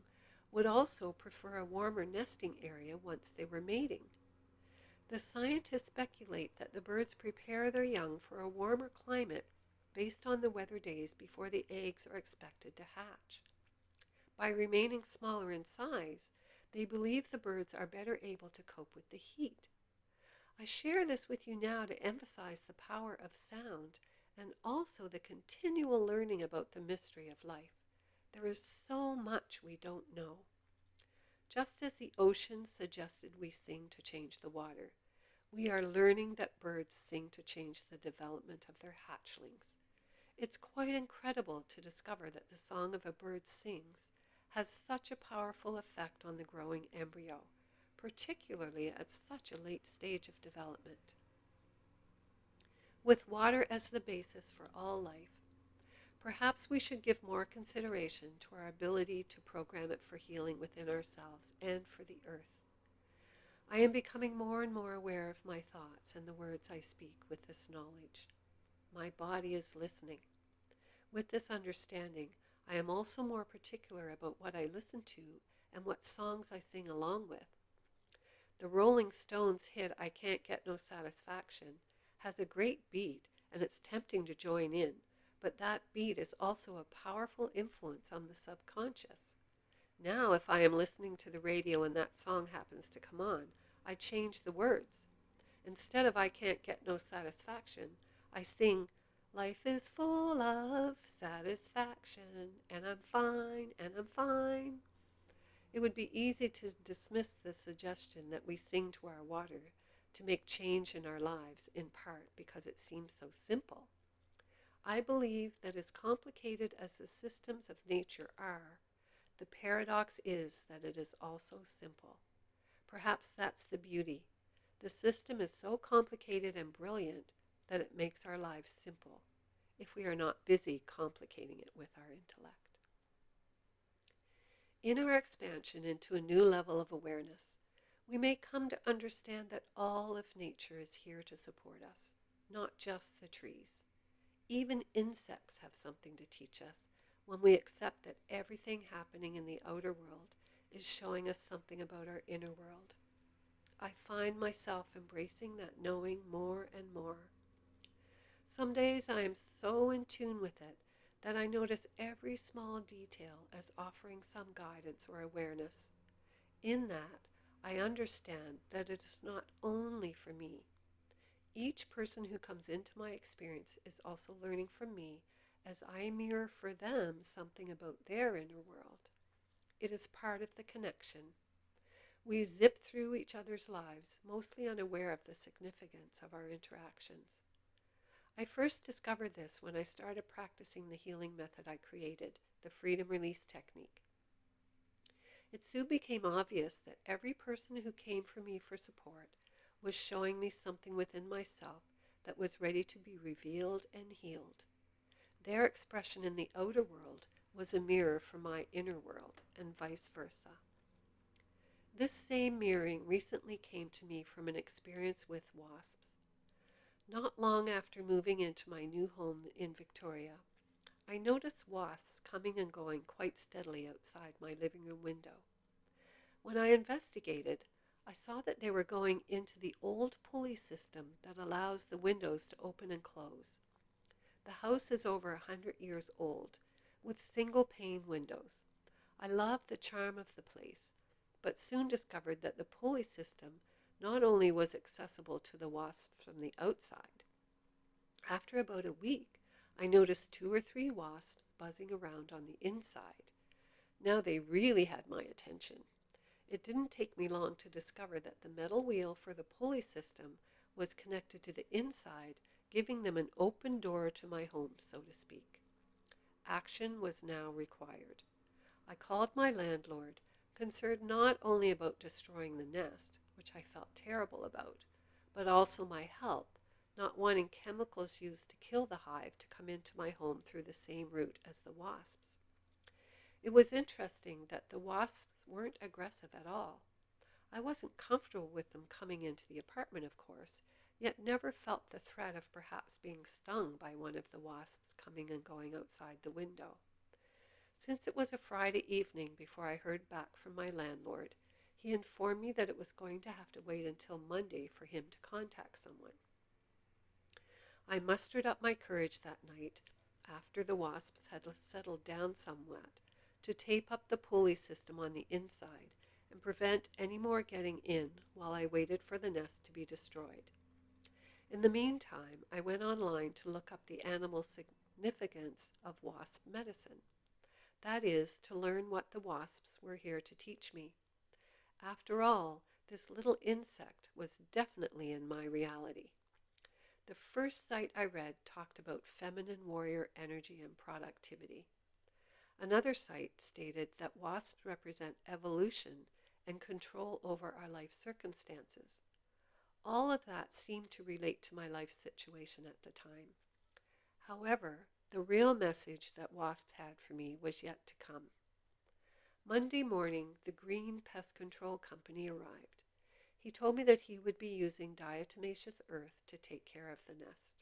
would also prefer a warmer nesting area once they were mating. The scientists speculate that the birds prepare their young for a warmer climate based on the weather days before the eggs are expected to hatch. By remaining smaller in size, they believe the birds are better able to cope with the heat. I share this with you now to emphasize the power of sound and also the continual learning about the mystery of life. There is so much we don't know. Just as the ocean suggested we sing to change the water, we are learning that birds sing to change the development of their hatchlings. It's quite incredible to discover that the song of a bird sings has such a powerful effect on the growing embryo, particularly at such a late stage of development. With water as the basis for all life, Perhaps we should give more consideration to our ability to program it for healing within ourselves and for the earth. I am becoming more and more aware of my thoughts and the words I speak with this knowledge. My body is listening. With this understanding, I am also more particular about what I listen to and what songs I sing along with. The Rolling Stones hit "I Can't Get No Satisfaction" has a great beat, and it's tempting to join in, but that beat is also a powerful influence on the subconscious. Now, if I am listening to the radio and that song happens to come on, I change the words. Instead of "I can't get no satisfaction," I sing, "Life is full of satisfaction, and I'm fine, and I'm fine." It would be easy to dismiss the suggestion that we sing to our water to make change in our lives, in part because it seems so simple. I believe that as complicated as the systems of nature are, the paradox is that it is also simple. Perhaps that's the beauty. The system is so complicated and brilliant that it makes our lives simple, if we are not busy complicating it with our intellect. In our expansion into a new level of awareness, we may come to understand that all of nature is here to support us, not just the trees. Even insects have something to teach us when we accept that everything happening in the outer world is showing us something about our inner world. I find myself embracing that knowing more and more. Some days I am so in tune with it that I notice every small detail as offering some guidance or awareness. In that, I understand that it is not only for me. Each person who comes into my experience is also learning from me as I mirror for them something about their inner world. It is part of the connection. We zip through each other's lives, mostly unaware of the significance of our interactions. I first discovered this when I started practicing the healing method I created, the freedom release technique. It soon became obvious that every person who came for me for support was showing me something within myself that was ready to be revealed and healed. Their expression in the outer world was a mirror for my inner world, and vice versa. This same mirroring recently came to me from an experience with wasps. Not long after moving into my new home in Victoria, I noticed wasps coming and going quite steadily outside my living room window. When I investigated, I saw that they were going into the old pulley system that allows the windows to open and close. The house is over 100 years old, with single-pane windows. I loved the charm of the place, but soon discovered that the pulley system not only was accessible to the wasps from the outside. After about a week, I noticed 2 or 3 wasps buzzing around on the inside. Now they really had my attention. It didn't take me long to discover that the metal wheel for the pulley system was connected to the inside, giving them an open door to my home, so to speak. Action was now required. I called my landlord, concerned not only about destroying the nest, which I felt terrible about, but also my help, not wanting chemicals used to kill the hive to come into my home through the same route as the wasps. It was interesting that the wasps weren't aggressive at all. I wasn't comfortable with them coming into the apartment, of course, yet never felt the threat of perhaps being stung by one of the wasps coming and going outside the window. Since it was a Friday evening before I heard back from my landlord, he informed me that it was going to have to wait until Monday for him to contact someone. I mustered up my courage that night, after the wasps had settled down somewhat, to tape up the pulley system on the inside and prevent any more getting in while I waited for the nest to be destroyed. In the meantime, I went online to look up the animal significance of wasp medicine. That is, to learn what the wasps were here to teach me. After all, this little insect was definitely in my reality. The first site I read talked about feminine warrior energy and productivity. Another site stated that wasps represent evolution and control over our life circumstances. All of that seemed to relate to my life situation at the time. However, the real message that wasps had for me was yet to come. Monday morning, the Green Pest Control Company arrived. He told me that he would be using diatomaceous earth to take care of the nest.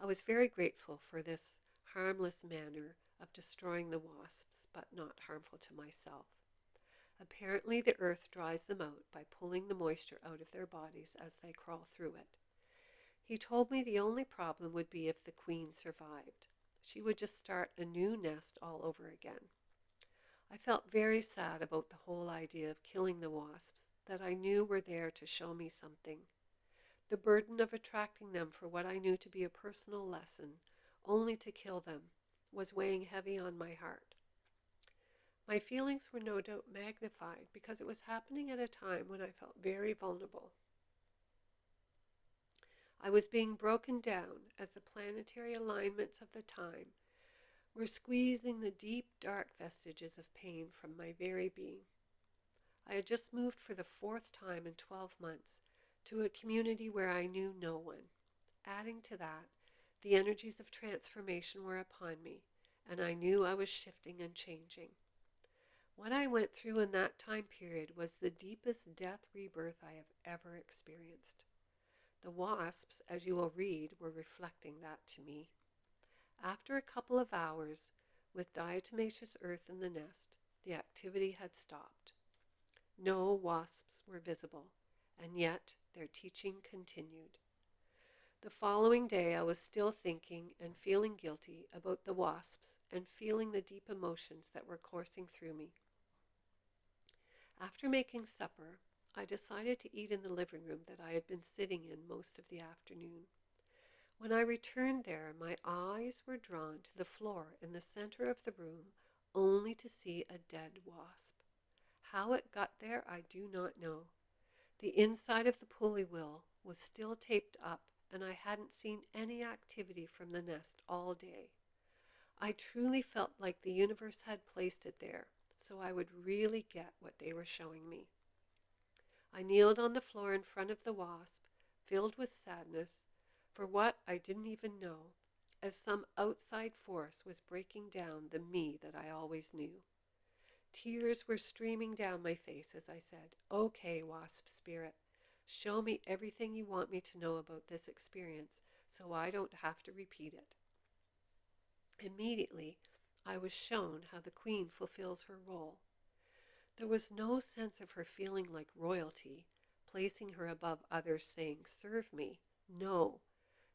I was very grateful for this harmless manner of destroying the wasps, but not harmful to myself. Apparently, the earth dries them out by pulling the moisture out of their bodies as they crawl through it. He told me the only problem would be if the queen survived. She would just start a new nest all over again. I felt very sad about the whole idea of killing the wasps that I knew were there to show me something. The burden of attracting them for what I knew to be a personal lesson, only to kill them, was weighing heavy on my heart. My feelings were no doubt magnified because it was happening at a time when I felt very vulnerable. I was being broken down as the planetary alignments of the time were squeezing the deep, dark vestiges of pain from my very being. I had just moved for the 4th time in 12 months to a community where I knew no one. Adding to that, the energies of transformation were upon me, and I knew I was shifting and changing. What I went through in that time period was the deepest death rebirth I have ever experienced. The wasps, as you will read, were reflecting that to me. After a couple of hours, with diatomaceous earth in the nest, the activity had stopped. No wasps were visible, and yet their teaching continued. The following day I was still thinking and feeling guilty about the wasps and feeling the deep emotions that were coursing through me. After making supper, I decided to eat in the living room that I had been sitting in most of the afternoon. When I returned there, my eyes were drawn to the floor in the center of the room, only to see a dead wasp. How it got there, I do not know. The inside of the pulley wheel was still taped up, and I hadn't seen any activity from the nest all day. I truly felt like the universe had placed it there, so I would really get what they were showing me. I kneeled on the floor in front of the wasp, filled with sadness for what I didn't even know, as some outside force was breaking down the me that I always knew. Tears were streaming down my face as I said, "Okay, wasp spirit, show me everything you want me to know about this experience so I don't have to repeat it." Immediately, I was shown how the queen fulfills her role. There was no sense of her feeling like royalty, placing her above others saying, "Serve me." No,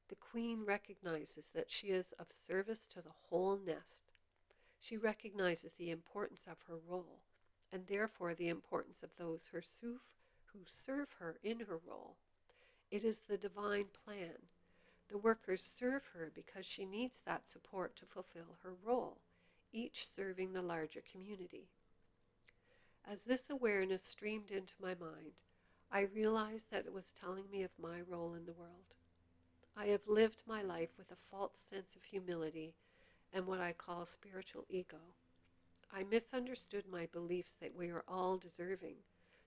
the queen recognizes that she is of service to the whole nest. She recognizes the importance of her role, and therefore the importance of those who serve her in her role. It is the divine plan. The workers serve her because she needs that support to fulfill her role, each serving the larger community. As this awareness streamed into my mind, I realized that it was telling me of my role in the world. I have lived my life with a false sense of humility and what I call spiritual ego. I misunderstood my beliefs that we are all deserving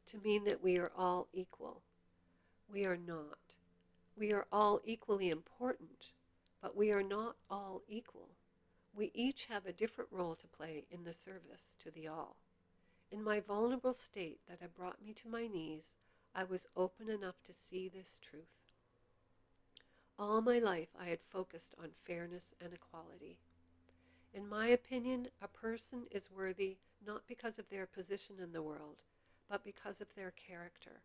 to mean that we are all equal. We are not. We are all equally important, but we are not all equal. We each have a different role to play in the service to the all. In my vulnerable state that had brought me to my knees, I was open enough to see this truth. All my life I had focused on fairness and equality. In my opinion, a person is worthy not because of their position in the world, but because of their character.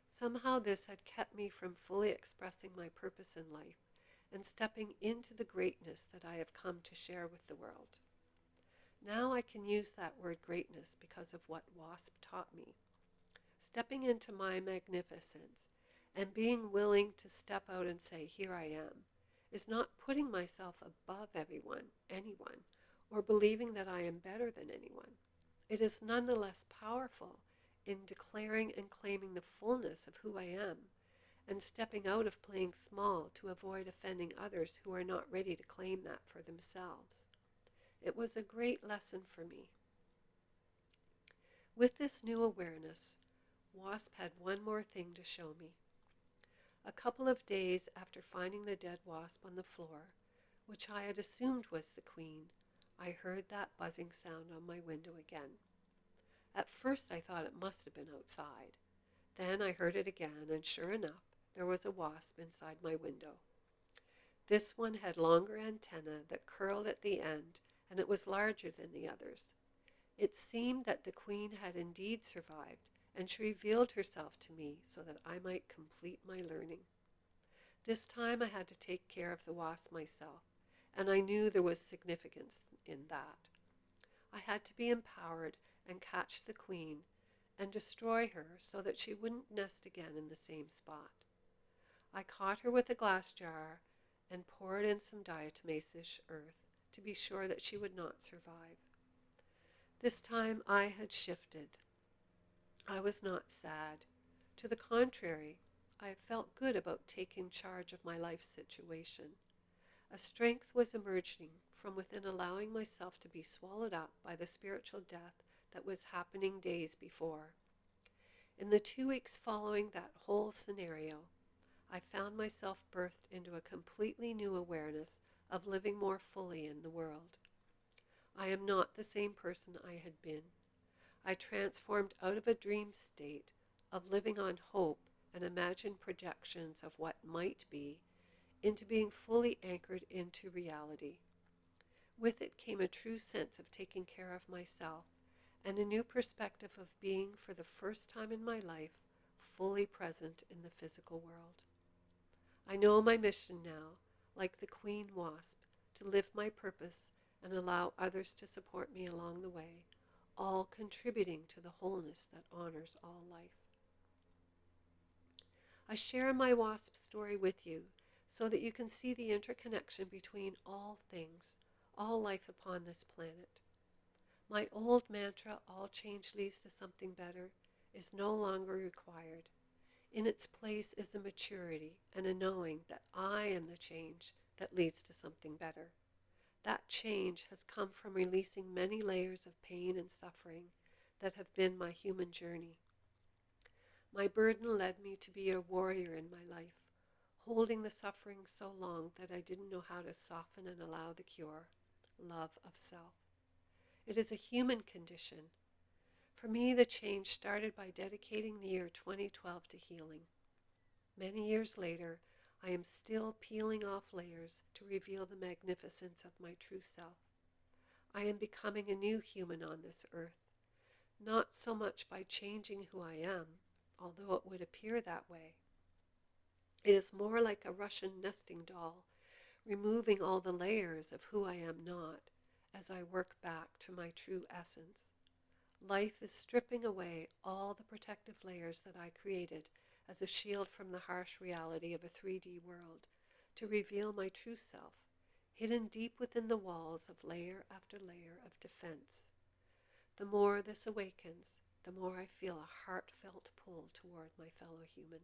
Somehow this had kept me from fully expressing my purpose in life and stepping into the greatness that I have come to share with the world. Now I can use that word greatness because of what WASP taught me. Stepping into my magnificence and being willing to step out and say, "Here I am," is not putting myself above anyone, or believing that I am better than anyone. It is nonetheless powerful in declaring and claiming the fullness of who I am and stepping out of playing small to avoid offending others who are not ready to claim that for themselves. It was a great lesson for me. With this new awareness, WASP had one more thing to show me. A couple of days after finding the dead wasp on the floor, which I had assumed was the queen, I heard that buzzing sound on my window again. At first I thought it must have been outside. Then I heard it again, and sure enough, there was a wasp inside my window. This one had longer antennae that curled at the end, and it was larger than the others. It seemed that the queen had indeed survived, and she revealed herself to me so that I might complete my learning. This time I had to take care of the wasp myself, and I knew there was significance in that. I had to be empowered and catch the queen and destroy her so that she wouldn't nest again in the same spot. I caught her with a glass jar and poured in some diatomaceous earth to be sure that she would not survive. This time I had shifted. I was not sad. To the contrary, I felt good about taking charge of my life situation. A strength was emerging from within, allowing myself to be swallowed up by the spiritual death that was happening days before. In the 2 weeks following that whole scenario, I found myself birthed into a completely new awareness of living more fully in the world. I am not the same person I had been. I transformed out of a dream state of living on hope and imagined projections of what might be into being fully anchored into reality. With it came a true sense of taking care of myself and a new perspective of being, for the first time in my life, fully present in the physical world. I know my mission now, like the queen wasp, to live my purpose and allow others to support me along the way, all contributing to the wholeness that honors all life. I share my wasp story with you so that you can see the interconnection between all things, all life upon this planet. My old mantra, all change leads to something better, is no longer required. In its place is a maturity and a knowing that I am the change that leads to something better. That change has come from releasing many layers of pain and suffering that have been my human journey. My burden led me to be a warrior in my life, holding the suffering so long that I didn't know how to soften and allow the cure, love of self. It is a human condition. For me, the change started by dedicating the year 2012 to healing. Many years later, I am still peeling off layers to reveal the magnificence of my true self. I am becoming a new human on this earth, not so much by changing who I am, although it would appear that way. It is more like a Russian nesting doll, removing all the layers of who I am not as I work back to my true essence. Life is stripping away all the protective layers that I created as a shield from the harsh reality of a 3D world to reveal my true self, hidden deep within the walls of layer after layer of defense. The more this awakens, the more I feel a heartfelt pull toward my fellow human.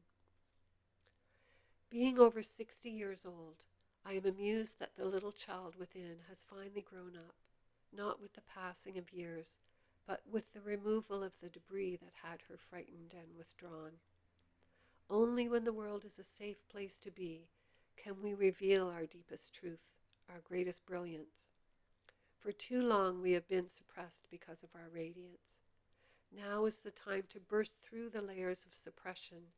Being over 60 years old, I am amused that the little child within has finally grown up, not with the passing of years, but with the removal of the debris that had her frightened and withdrawn. Only when the world is a safe place to be can we reveal our deepest truth, our greatest brilliance. For too long we have been suppressed because of our radiance. Now is the time to burst through the layers of suppression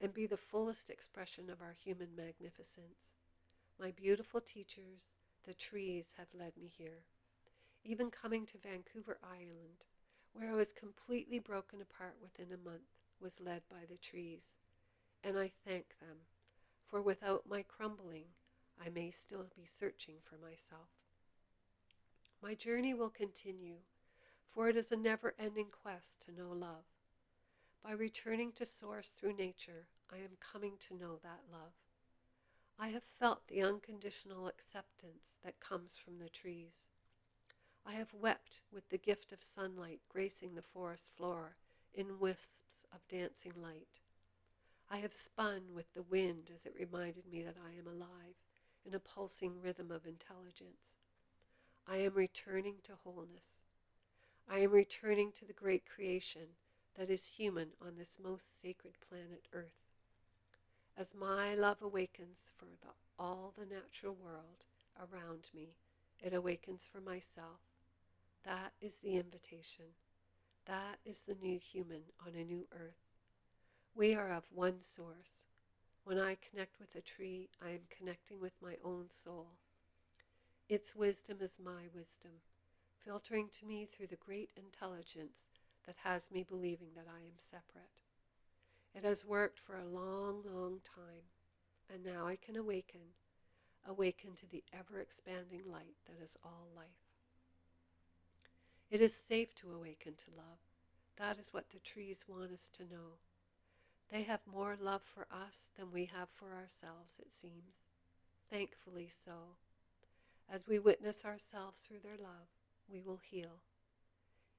and be the fullest expression of our human magnificence. My beautiful teachers, the trees, have led me here. Even coming to Vancouver Island, where I was completely broken apart within a month, was led by the trees. And I thank them, for without my crumbling, I may still be searching for myself. My journey will continue, for it is a never-ending quest to know love. By returning to Source through nature, I am coming to know that love. I have felt the unconditional acceptance that comes from the trees. I have wept with the gift of sunlight gracing the forest floor in wisps of dancing light. I have spun with the wind as it reminded me that I am alive in a pulsing rhythm of intelligence. I am returning to wholeness. I am returning to the great creation that is human on this most sacred planet Earth. As my love awakens for all the natural world around me, it awakens for myself. That is the invitation. That is the new human on a new earth. We are of one source. When I connect with a tree, I am connecting with my own soul. Its wisdom is my wisdom, filtering to me through the great intelligence that has me believing that I am separate. It has worked for a long, long time, and now I can awaken to the ever-expanding light that is all life. It is safe to awaken to love. That is what the trees want us to know. They have more love for us than we have for ourselves, it seems. Thankfully so. As we witness ourselves through their love, we will heal.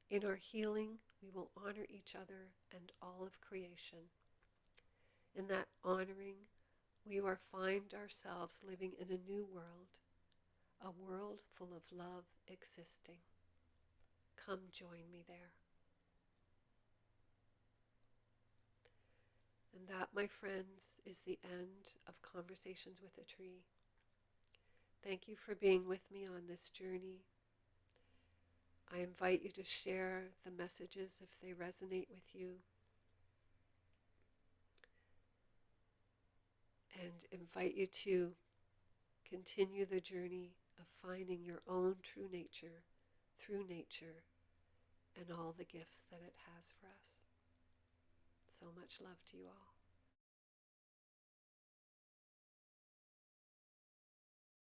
In our healing, we will honor each other and all of creation. In that honoring, we will find ourselves living in a new world, a world full of love existing. Come join me there. And that, my friends, is the end of Conversations with a Tree. Thank you for being with me on this journey. I invite you to share the messages if they resonate with you, and invite you to continue the journey of finding your own true nature through nature and all the gifts that it has for us. So much love to you all.